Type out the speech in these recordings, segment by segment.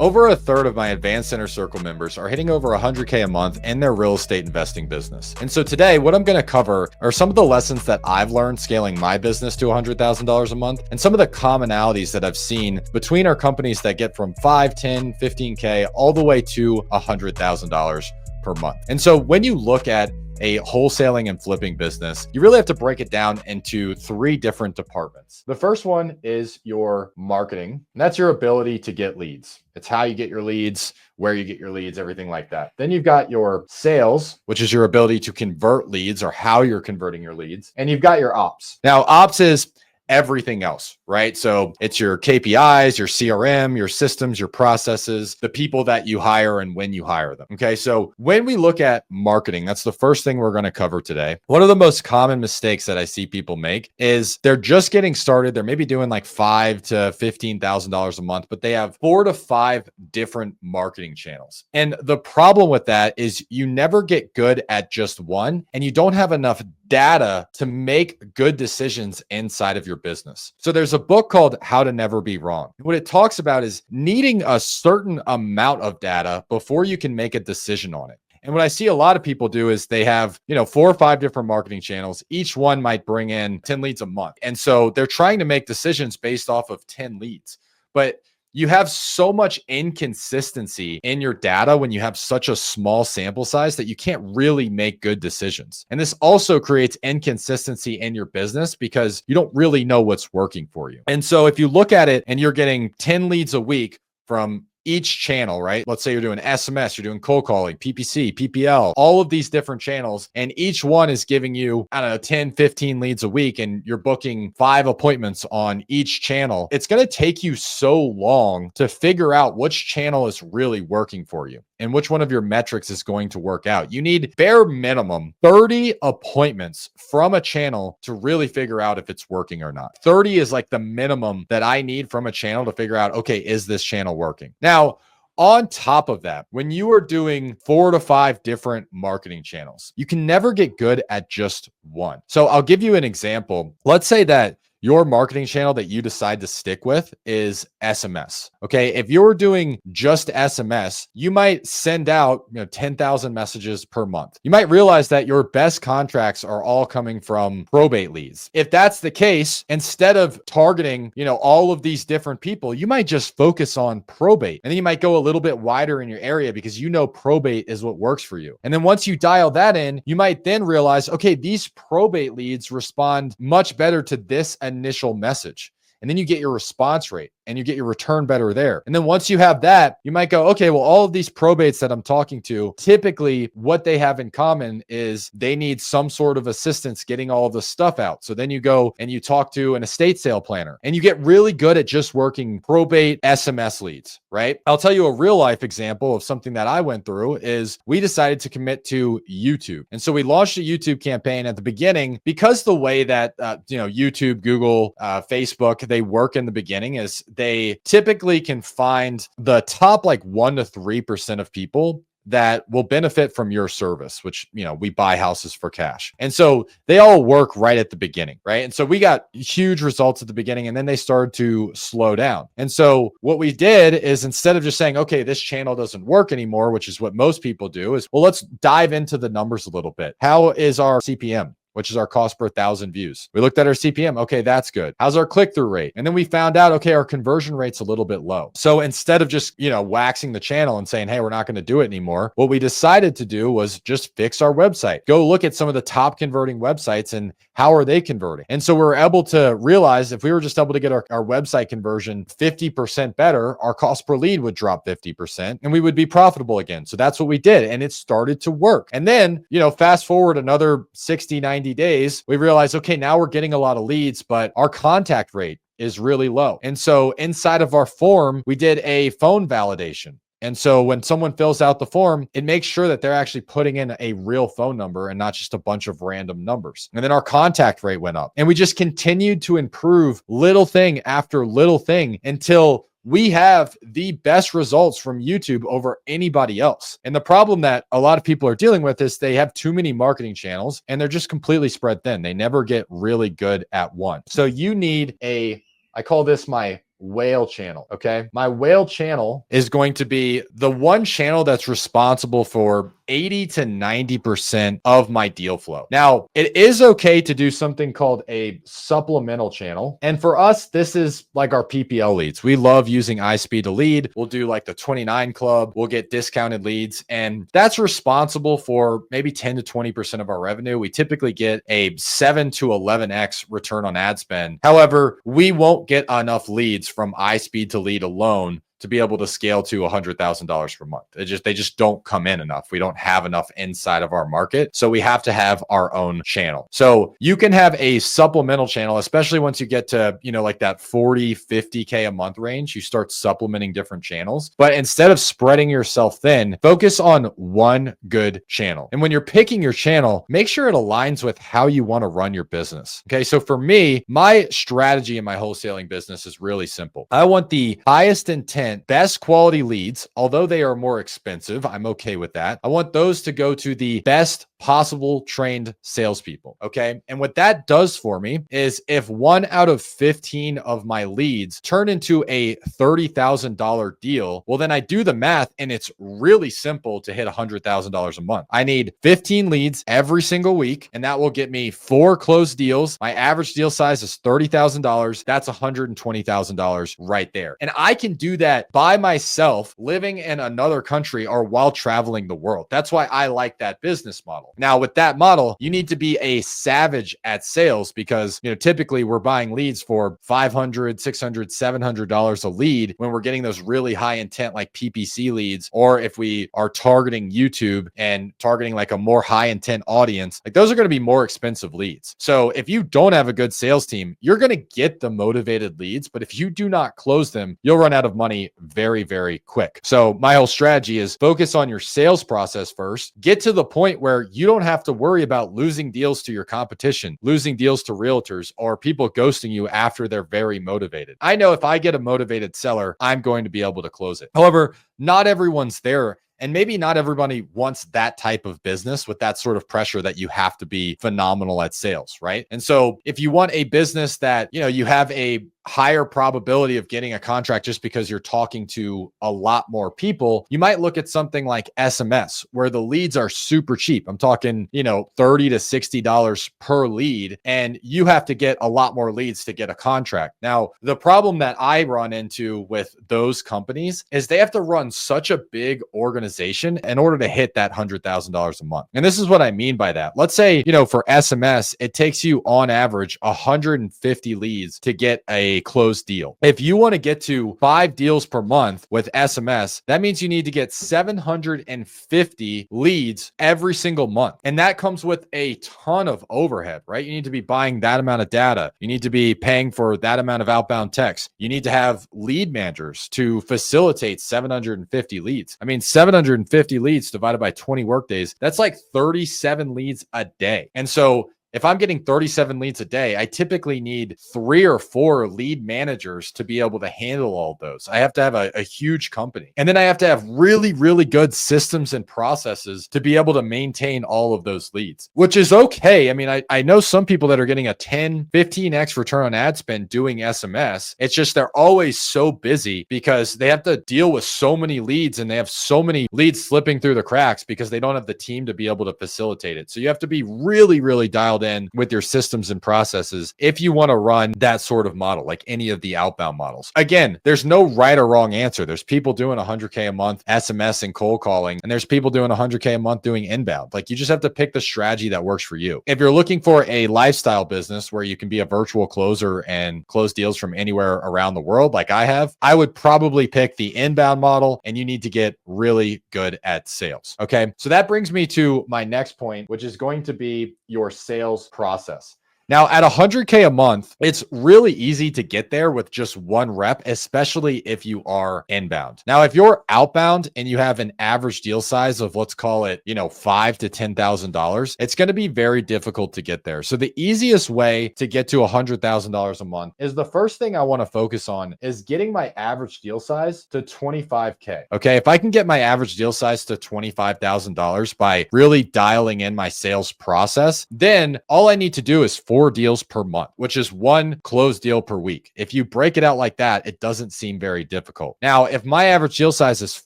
Over a third of my advanced inner circle members are hitting over 100K a month in their real estate investing business. And so today, what I'm going to cover are some of the lessons that I've learned scaling my business to $100,000 a month, and some of the commonalities that I've seen between our companies that get from 5, 10, 15K all the way to $100,000 per month. And so when you look at a wholesaling and flipping business, you really have to break it down into 3 different departments. The first one is your marketing, and that's your ability to get leads. It's how you get your leads, where you get your leads, everything like that. Then you've got your sales, which is your ability to convert leads or how you're converting your leads. And you've got your ops. Now, ops is everything else, right? So it's your KPIs, your CRM, your systems, your processes, the people that you hire and when you hire them. Okay. So when we look at marketing, that's the first thing we're going to cover today. One of the most common mistakes that I see people make is they're just getting started. They're maybe doing like $5,000 to $15,000 a month, but they have 4 to 5 different marketing channels. And the problem with that is you never get good at just one, and you don't have enough data to make good decisions inside of your business. So there's a book called How to Never Be Wrong. What it talks about is needing a certain amount of data before you can make a decision on it. And what I see a lot of people do is they have, 4 or 5 different marketing channels. Each one might bring in 10 leads a month. And so they're trying to make decisions based off of 10 leads. But you have so much inconsistency in your data when you have such a small sample size that you can't really make good decisions. And this also creates inconsistency in your business because you don't really know what's working for you. And so if you look at it and you're getting 10 leads a week from each channel, right? Let's say you're doing SMS, you're doing cold calling, PPC, PPL, all of these different channels, and each one is giving you, 10, 15 leads a week, and you're booking 5 appointments on each channel. It's going to take you so long to figure out which channel is really working for you and which one of your metrics is going to work out. You need bare minimum 30 appointments from a channel to really figure out if it's working or not. 30 is like the minimum that I need from a channel to figure out, okay, is this channel working? Now, on top of that, when you are doing 4 to 5 different marketing channels, you can never get good at just one. So I'll give you an example. Let's say that your marketing channel that you decide to stick with is SMS. Okay. If you're doing just SMS, you might send out 10,000 messages per month. You might realize that your best contracts are all coming from probate leads. If that's the case, instead of targeting, all of these different people, you might just focus on probate. And then you might go a little bit wider in your area because probate is what works for you. And then once you dial that in, you might then realize, okay, these probate leads respond much better to this initial message. And then you get your response rate and you get your return better there. And then once you have that, you might go, okay, well, all of these probates that I'm talking to, typically what they have in common is they need some sort of assistance getting all of the stuff out. So then you go and you talk to an estate sale planner and you get really good at just working probate SMS leads, right? I'll tell you a real life example of something that I went through is we decided to commit to YouTube. And so we launched a YouTube campaign at the beginning because the way that, YouTube, Google, Facebook, they work in the beginning is they typically can find the top 1 to 3% of people that will benefit from your service, which, we buy houses for cash. And so they all work right at the beginning, right? And so we got huge results at the beginning and then they started to slow down. And so what we did is instead of just saying, okay, this channel doesn't work anymore, which is what most people do, is, well, let's dive into the numbers a little bit. How is our CPM? Which is our cost per 1,000 views. We looked at our CPM. Okay, that's good. How's our click-through rate? And then we found out, okay, our conversion rate's a little bit low. So instead of just, waxing the channel and saying, hey, we're not going to do it anymore, what we decided to do was just fix our website. Go look at some of the top converting websites and how are they converting? And so we were able to realize if we were just able to get our website conversion 50% better, our cost per lead would drop 50% and we would be profitable again. So that's what we did. And it started to work. And then, fast forward another 60, 90 days, we realized, okay, now we're getting a lot of leads, but our contact rate is really low. And so inside of our form, we did a phone validation. And so when someone fills out the form, it makes sure that they're actually putting in a real phone number and not just a bunch of random numbers. And then our contact rate went up. And we just continued to improve little thing after little thing until we have the best results from YouTube over anybody else. And the problem that a lot of people are dealing with is they have too many marketing channels and they're just completely spread thin. They never get really good at one. So you need I call this my whale channel. Okay. My whale channel is going to be the one channel that's responsible for 80 to 90% of my deal flow. Now, it is okay to do something called a supplemental channel. And for us, this is like our PPL leads. We love using iSpeed to lead. We'll do like the 29 club. We'll get discounted leads. And that's responsible for maybe 10 to 20% of our revenue. We typically get a 7 to 11x return on ad spend. However, we won't get enough leads from iSpeed to lead alone to be able to scale to $100,000 per month. They just don't come in enough. We don't have enough inside of our market. So we have to have our own channel. So you can have a supplemental channel, especially once you get to, like that 40, 50K a month range, you start supplementing different channels. But instead of spreading yourself thin, focus on one good channel. And when you're picking your channel, make sure it aligns with how you want to run your business. Okay. So for me, my strategy in my wholesaling business is really simple. I want the highest intent, best quality leads, although they are more expensive. I'm okay with that. I want those to go to the best possible trained salespeople. Okay. And what that does for me is if 1 out of 15 of my leads turn into a $30,000 deal, well, then I do the math and it's really simple to hit $100,000 a month. I need 15 leads every single week, and that will get me 4 closed deals. My average deal size is $30,000. That's $120,000 right there. And I can do that by myself living in another country or while traveling the world. That's why I like that business model. Now, with that model, you need to be a savage at sales because, typically we're buying leads for $500, $600, $700 a lead when we're getting those really high intent like PPC leads, or if we are targeting YouTube and targeting like a more high intent audience, like those are going to be more expensive leads. So if you don't have a good sales team, you're going to get the motivated leads, but if you do not close them, you'll run out of money very, very quick. So my whole strategy is focus on your sales process first, get to the point where you don't have to worry about losing deals to your competition, losing deals to realtors, or people ghosting you after they're very motivated. I know if I get a motivated seller, I'm going to be able to close it. However, not everyone's there. And maybe not everybody wants that type of business with that sort of pressure that you have to be phenomenal at sales, right? And so if you want a business that, you have a higher probability of getting a contract just because you're talking to a lot more people, you might look at something like SMS where the leads are super cheap. I'm talking, $30 to $60 per lead, and you have to get a lot more leads to get a contract. Now, the problem that I run into with those companies is they have to run such a big organization in order to hit that $100,000 a month. And this is what I mean by that. Let's say, for SMS, it takes you on average 150 leads to get a closed deal. If you want to get to 5 deals per month with SMS, that means you need to get 750 leads every single month. And that comes with a ton of overhead, right? You need to be buying that amount of data. You need to be paying for that amount of outbound texts. You need to have lead managers to facilitate 750 leads. I mean, 750 leads divided by 20 workdays, that's like 37 leads a day. And so if I'm getting 37 leads a day, I typically need 3 or 4 lead managers to be able to handle all of those. I have to have a huge company. And then I have to have really, really good systems and processes to be able to maintain all of those leads, which is okay. I mean, I know some people that are getting a 10, 15x return on ad spend doing SMS. It's just they're always so busy because they have to deal with so many leads and they have so many leads slipping through the cracks because they don't have the team to be able to facilitate it. So you have to be really, really dialed in with your systems and processes if you want to run that sort of model, like any of the outbound models. Again, there's no right or wrong answer. There's people doing 100K a month SMS and cold calling, and there's people doing 100K a month doing inbound. Like, you just have to pick the strategy that works for you. If you're looking for a lifestyle business where you can be a virtual closer and close deals from anywhere around the world, like I have, I would probably pick the inbound model, and you need to get really good at sales. Okay. So that brings me to my next point, which is going to be your sales process. Now, at 100K a month, it's really easy to get there with just one rep, especially if you are inbound. Now, if you're outbound and you have an average deal size of, let's call it, $5,000 to $10,000, it's going to be very difficult to get there. So the easiest way to get to $100,000 a month is the first thing I want to focus on is getting my average deal size to 25K. Okay. If I can get my average deal size to $25,000 by really dialing in my sales process, then all I need to do is 4 deals per month, which is 1 closed deal per week. If you break it out like that, it doesn't seem very difficult. Now, if my average deal size is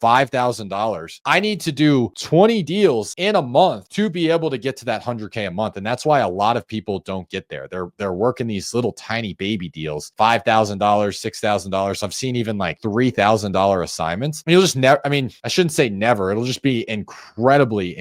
$5,000, I need to do 20 deals in a month to be able to get to that 100K a month. And that's why a lot of people don't get there. They're working these little tiny baby deals, $5,000, $6,000. I've seen even like $3,000 assignments. And you'll just never, I mean, I shouldn't say never. It'll just be incredibly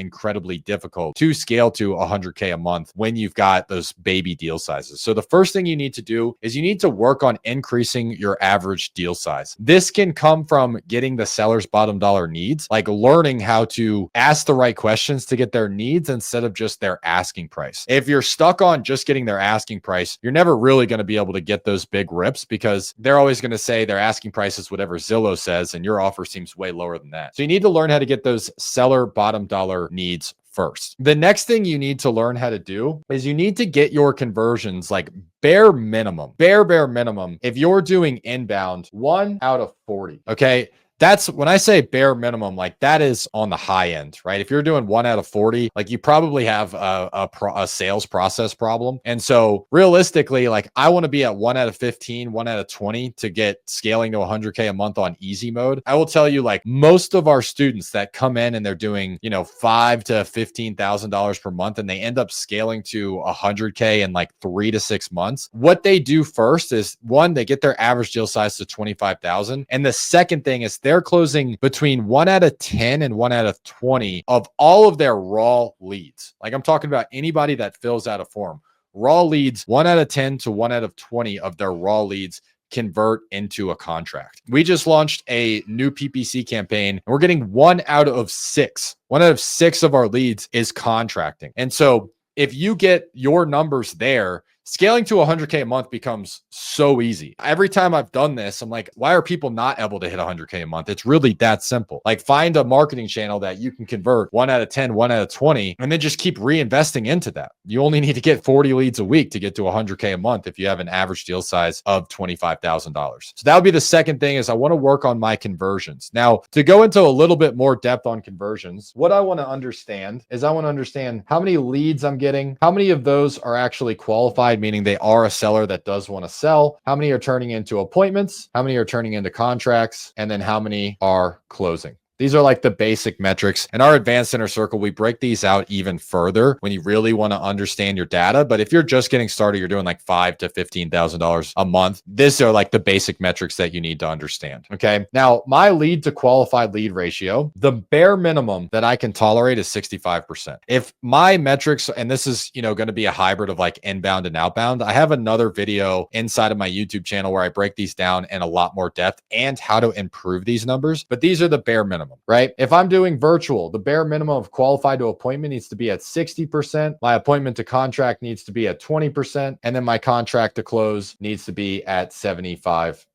difficult to scale to 100K a month when you've got those baby deal sizes. So the first thing you need to do is you need to work on increasing your average deal size. This can come from getting the seller's bottom dollar needs, like learning how to ask the right questions to get their needs instead of just their asking price. If you're stuck on just getting their asking price, you're never really going to be able to get those big rips because they're always going to say their asking price is whatever Zillow says, and your offer seems way lower than that. So you need to learn how to get those seller bottom dollar needs first. The next thing you need to learn how to do is you need to get your conversions like bare minimum. If you're doing inbound 1 out of 40, okay? That's when I say bare minimum, like that is on the high end, right? If you're doing 1 out of 40, like you probably have a sales process problem. And so realistically, like I want to be at 1 out of 15, 1 out of 20 to get scaling to 100K a month on easy mode. I will tell you, like most of our students that come in and they're doing, $5,000 to $15,000 per month, and they end up scaling to 100K in like 3 to 6 months. What they do first is one, they get their average deal size to 25,000. And the second thing is they're closing between 1 out of 10 and 1 out of 20 of all of their raw leads. Like I'm talking about anybody that fills out a form. Raw leads, 1 out of 10 to 1 out of 20 of their raw leads convert into a contract. We just launched a new PPC campaign and we're getting 1 out of 6. 1 out of 6 of our leads is contracting. And so if you get your numbers there, scaling to 100K a month becomes so easy. Every time I've done this, I'm like, why are people not able to hit 100K a month? It's really that simple. Like find a marketing channel that you can convert 1 out of 10, 1 out of 20, and then just keep reinvesting into that. You only need to get 40 leads a week to get to 100K a month if you have an average deal size of $25,000. So that would be the second thing is I want to work on my conversions. Now, to go into a little bit more depth on conversions, what I want to understand is I want to understand how many leads I'm getting, how many of those are actually qualified, meaning they are a seller that does want to sell, how many are turning into appointments, how many are turning into contracts, and then how many are closing. These are like the basic metrics. In our advanced inner circle, we break these out even further when you really want to understand your data. But if you're just getting started, you're doing like $5,000 to $15,000 a month. These are like the basic metrics that you need to understand. Okay. Now, my lead to qualified lead ratio, the bare minimum that I can tolerate is 65%. If my metrics, and this is, going to be a hybrid of like inbound and outbound, I have another video inside of my YouTube channel where I break these down in a lot more depth and how to improve these numbers. But these are the bare minimum. Right? If I'm doing virtual, the bare minimum of qualified to appointment needs to be at 60%. My appointment to contract needs to be at 20%. And then my contract to close needs to be at 75%.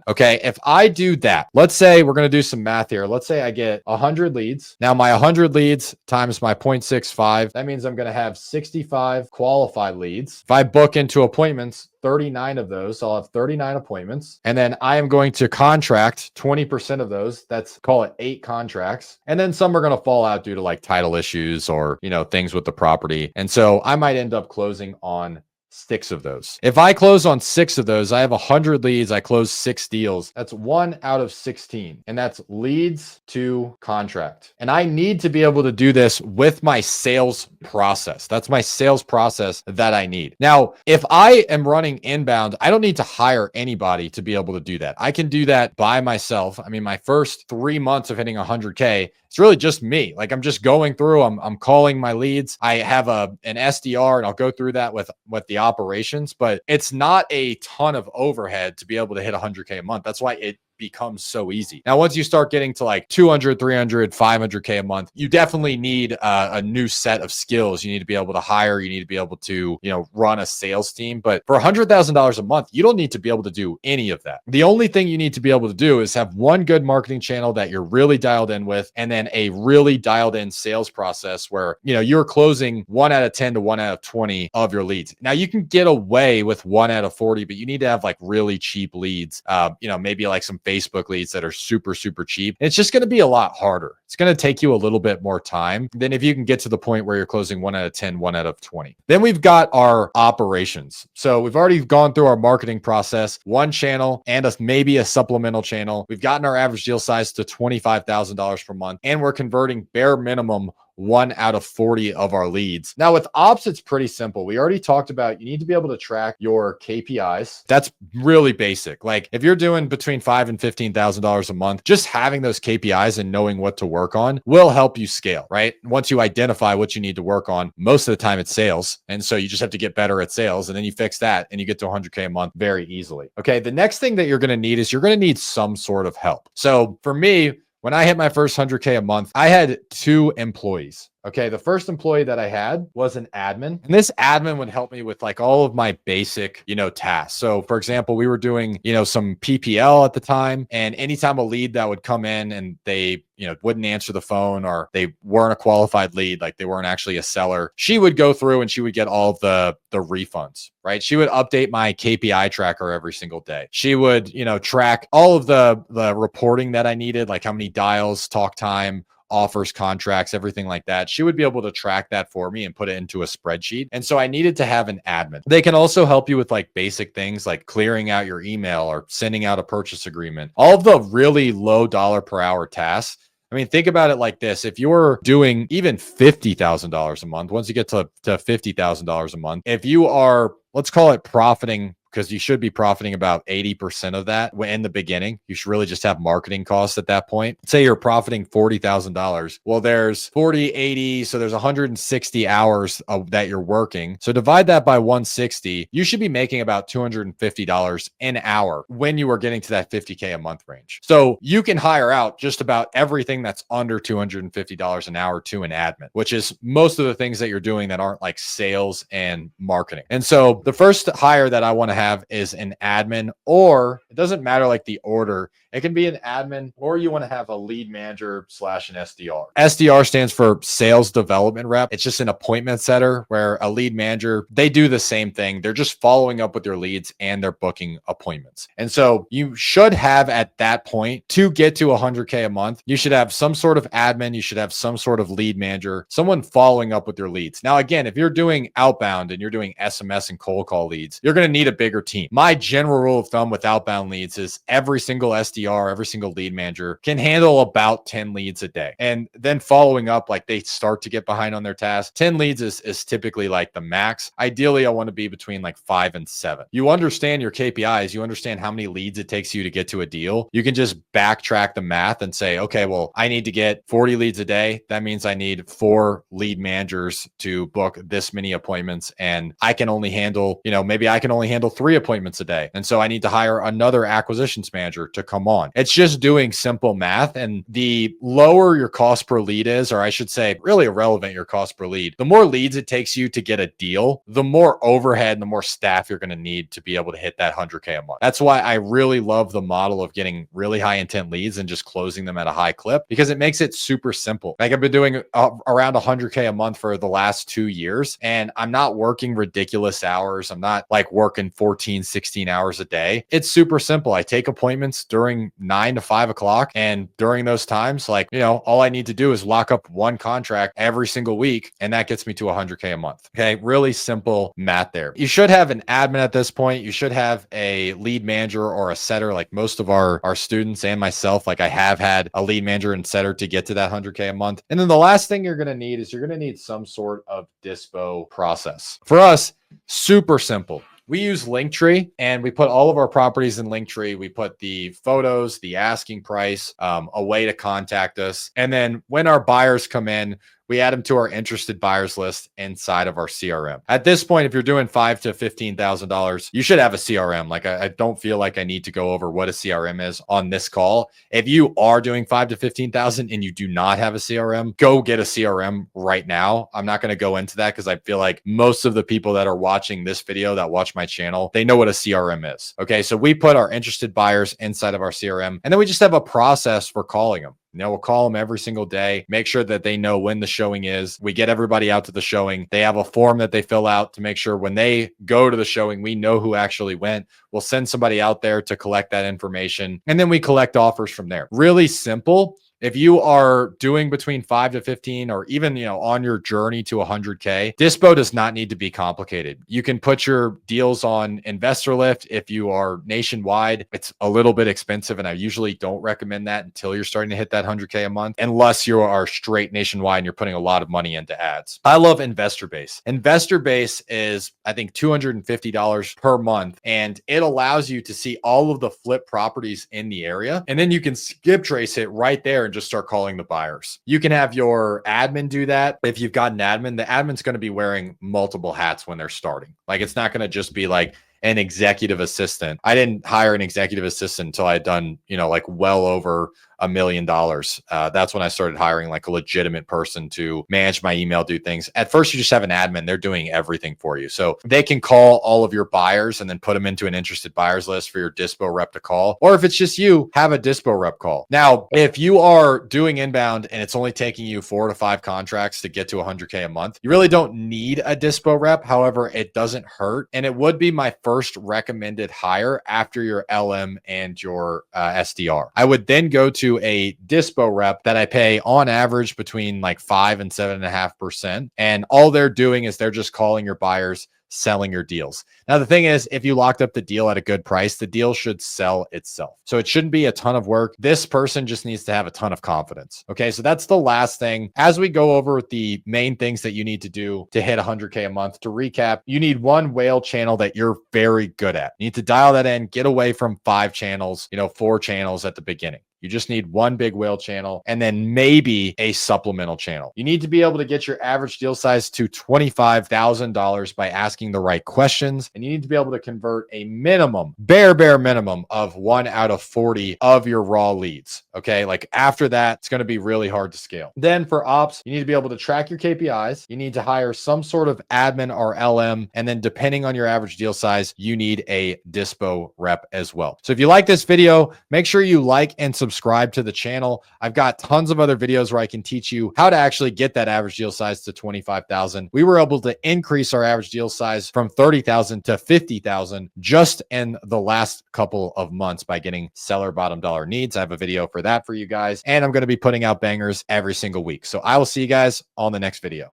Okay. If I do that, let's say we're going to do some math here. Let's say I get 100 leads. Now my 100 leads times my 0.65, that means I'm going to have 65 qualified leads. If I book into appointments, 39 of those, so I'll have 39 appointments. And then I am going to contract 20% of those. That's call it 8 contracts. And then some are going to fall out due to like title issues or, things with the property. And so I might end up closing on 6 of those. If I close on 6 of those, I have 100 leads. I close 6 deals. That's 1 out of 16. And that's leads to contract. And I need to be able to do this with my sales process. That's my sales process that I need. Now, if I am running inbound, I don't need to hire anybody to be able to do that. I can do that by myself. I mean, my first 3 months of hitting 100K, it's really just me. Like I'm just going through, I'm calling my leads. I have an SDR and I'll go through that with the operations, but it's not a ton of overhead to be able to hit 100K a month. That's why it becomes so easy. Now, once you start getting to like 200, 300, 500K a month, you definitely need a new set of skills. You need to be able to hire, you need to be able to, run a sales team. But for $100,000 a month, you don't need to be able to do any of that. The only thing you need to be able to do is have one good marketing channel that you're really dialed in with, and then a really dialed in sales process where, you're closing 1 out of 10 to 1 out of 20 of your leads. Now you can get away with 1 out of 40, but you need to have like really cheap leads, maybe like some Facebook leads that are super, super cheap. It's just going to be a lot harder. it's going to take you a little bit more time than if you can get to the point where you're closing 1 out of 10, 1 out of 20. Then we've got our operations. So we've already gone through our marketing process, one channel and maybe a supplemental channel. We've gotten our average deal size to $25,000 per month, and we're converting bare minimum 1 out of 40 of our leads. Now with ops, it's pretty simple. We already talked about you need to be able to track your KPIs. That's really basic. Like if you're doing between $5,000 and $15,000 a month, just having those KPIs and knowing what to work on will help you scale, right? Once you identify what you need to work on, most of the time it's sales. And so you just have to get better at sales, and then you fix that and you get to 100K a month very easily. Okay. The next thing that you're going to need is you're going to need some sort of help. So for me, when I hit my first 100K a month, I had 2 employees. Okay. The first employee that I had was an admin, and this admin would help me with like all of my basic, tasks. So for example, we were doing, some PPL at the time, and anytime a lead that would come in and they, wouldn't answer the phone, or they weren't a qualified lead, like they weren't actually a seller, she would go through and she would get all of the refunds, right? She would update my KPI tracker every single day. She would, track all of the reporting that I needed, like how many dials, talk time, offers, contracts, everything like that. She would be able to track that for me and put it into a spreadsheet. And so I needed to have an admin. They can also help you with like basic things like clearing out your email or sending out a purchase agreement. All of the really low dollar per hour tasks. I mean, think about it like this. If you're doing even $50,000 a month, once you get to $50,000 a month, if you are, let's call it profiting, because you should be profiting about 80% of that in the beginning. You should really just have marketing costs at that point. Say you're profiting $40,000. Well, there's 40, 80. So there's 160 hours that you're working. So divide that by 160. You should be making about $250 an hour when you are getting to that 50K a month range. So you can hire out just about everything that's under $250 an hour to an admin, which is most of the things that you're doing that aren't like sales and marketing. And so the first hire that I want to have is an admin, or it doesn't matter like the order. It can be an admin, or you want to have a lead manager / an SDR. SDR stands for sales development rep. It's just an appointment setter, where a lead manager, they do the same thing. They're just following up with your leads and they're booking appointments. And so you should have at that point, to get to 100K a month, you should have some sort of admin. You should have some sort of lead manager, someone following up with your leads. Now, again, if you're doing outbound and you're doing SMS and cold call leads, you're going to need a bigger team. My general rule of thumb with outbound leads is every single SDR, every single lead manager can handle about 10 leads a day. And then following up, like they start to get behind on their tasks. 10 leads is typically like the max. Ideally, I want to be between like 5 and 7. You understand your KPIs. You understand how many leads it takes you to get to a deal. You can just backtrack the math and say, okay, well, I need to get 40 leads a day. That means I need 4 lead managers to book this many appointments. And I can only handle, maybe I can only handle 3 appointments a day. And so I need to hire another acquisitions manager to come on. It's just doing simple math. And the lower your cost per lead is, or I should say really irrelevant your cost per lead, the more leads it takes you to get a deal, the more overhead and the more staff you're going to need to be able to hit that 100K a month. That's why I really love the model of getting really high intent leads and just closing them at a high clip, because it makes it super simple. Like I've been doing around 100K a month for the last 2 years, and I'm not working ridiculous hours. I'm not like working 14, 16 hours a day. It's super simple. I take appointments during 9 to 5 o'clock. And during those times, like, all I need to do is lock up one contract every single week. And that gets me to 100K a month. Okay. Really simple math there. You should have an admin at this point. You should have a lead manager or a setter, like most of our students and myself. Like I have had a lead manager and setter to get to that 100K a month. And then the last thing you're going to need is you're going to need some sort of dispo process. For us, super simple. We use Linktree, and we put all of our properties in Linktree. We put the photos, the asking price, a way to contact us. And then when our buyers come in, we add them to our interested buyers list inside of our CRM. At this point, if you're doing $5,000 to $15,000, you should have a CRM. Like I don't feel like I need to go over what a CRM is on this call. If you are doing $5,000 to $15,000 and you do not have a CRM, go get a CRM right now. I'm not going to go into that because I feel like most of the people that are watching this video that watch my channel, they know what a CRM is. Okay, so we put our interested buyers inside of our CRM, and then we just have a process for calling them. We'll call them every single day, make sure that they know when the showing is. We get everybody out to the showing. They have a form that they fill out to make sure when they go to the showing, we know who actually went. We'll send somebody out there to collect that information, and then we collect offers from there. Really simple. If you are doing between 5 to 15 or even, on your journey to 100K, Dispo does not need to be complicated. You can put your deals on Investor Lift. If you are nationwide, it's a little bit expensive, and I usually don't recommend that until you're starting to hit that 100K a month, unless you are straight nationwide and you're putting a lot of money into ads. I love Investor Base. Investor Base is, I think, $250 per month, and it allows you to see all of the flip properties in the area, and then you can skip trace it right there and just start calling the buyers. You can have your admin do that. If you've got an admin, the admin's going to be wearing multiple hats when they're starting. Like, it's not going to just be like an executive assistant. I didn't hire an executive assistant until I had done, like well over $1 million. That's when I started hiring like a legitimate person to manage my email, do things. At first, you just have an admin. They're doing everything for you. So they can call all of your buyers and then put them into an interested buyers list for your Dispo rep to call. Or if it's just you, have a Dispo rep call. Now, if you are doing inbound and it's only taking you 4 to 5 contracts to get to 100K a month, you really don't need a Dispo rep. However, it doesn't hurt. And it would be my first recommended hire after your LM and your SDR. I would then go to a Dispo rep that I pay on average between like 5 and 7.5%. And all they're doing is they're just calling your buyers, selling your deals. Now, the thing is, if you locked up the deal at a good price, the deal should sell itself. So it shouldn't be a ton of work. This person just needs to have a ton of confidence. Okay, so that's the last thing. As we go over the main things that you need to do to hit 100K a month, to recap, you need one whale channel that you're very good at. You need to dial that in, get away from 5 channels, 4 channels at the beginning. You just need one big whale channel and then maybe a supplemental channel. You need to be able to get your average deal size to $25,000 by asking the right questions. And you need to be able to convert a minimum, bare minimum of 1 out of 40 of your raw leads. Okay. Like after that, it's going to be really hard to scale. Then for ops, you need to be able to track your KPIs. You need to hire some sort of admin or LM. And then depending on your average deal size, you need a Dispo rep as well. So if you like this video, make sure you like and subscribe to the channel. I've got tons of other videos where I can teach you how to actually get that average deal size to 25,000. We were able to increase our average deal size from 30,000 to 50,000 just in the last couple of months by getting seller bottom dollar needs. I have a video for that for you guys, and I'm going to be putting out bangers every single week. So I will see you guys on the next video.